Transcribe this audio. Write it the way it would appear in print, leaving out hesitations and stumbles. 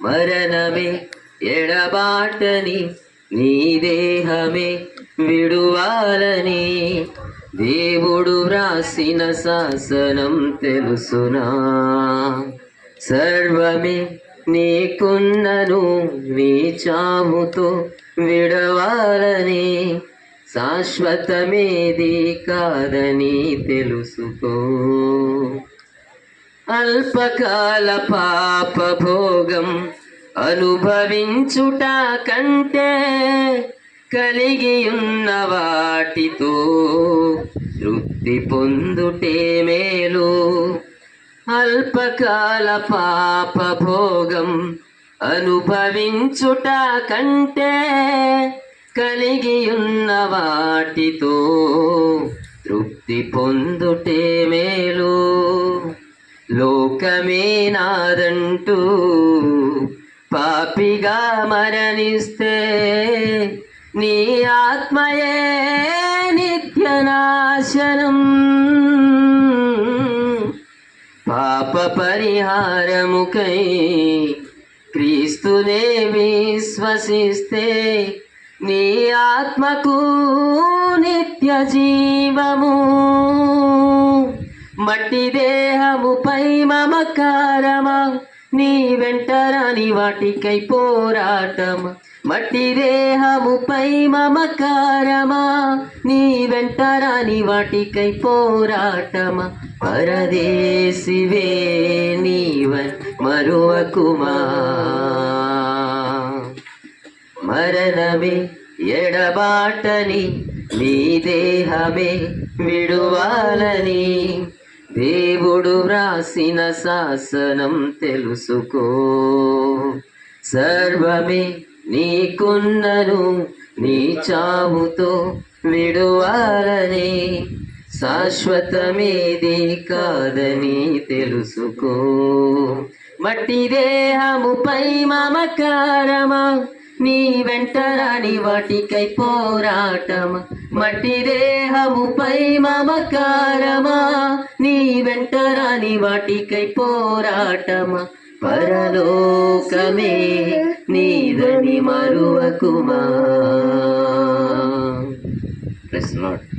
మరణమే ఎడబాటని నీ దేహమే విడువాలని దేవుడు వ్రాసిన శాసనం తెలుసునా. సర్వమే నీకున్నను నీ చావుతో విడవాలని శాశ్వతమేది కాదని తెలుసుకో. అల్పకాల పాప భోగం అనుభవించుట కంటే కలిగి ఉన్న వాటితో తృప్తి పొందుటే మేలు. అల్పకాల పాప భోగం అనుభవించుట కంటే కలిగి ఉన్న వాటితో తృప్తి పొందుటే మేలు. లోకమే నాదంటూ పాపిగా మరణిస్తే నీ ఆత్మయే నిత్యనాశనం. పాప పరిహారముకై క్రీస్తునే విశ్వసిస్తే నీ ఆత్మకు నిత్య జీవము. మట్టి దేహముపై మమకారమా నీ వెంటరాని వాటికై పోరాటమా. మట్టి దేహముపై మమకారమా నీ వెంటరాని వాటికై పోరాటమా. పరదేశివే నీవన్ మరువకుమా. మరణమే ఎడబాటని నీ దేహమే విడువాలని దేవుడు వ్రాసిన శాసనం తెలుసుకో. సర్వమే నీకున్నను నీ చావుతో విడువాలని శాశ్వతమేది కాదని తెలుసుకో. మట్టి దేహముపై మమకారమా నీ వెంటరాని వాటికై పోరాటమా. మట్టి దేహముపై మమకారమా నీ వెంటరాని వాటికై పోరాటమా. పరలోకమే నీదని మరువకుమా. Praise the lord.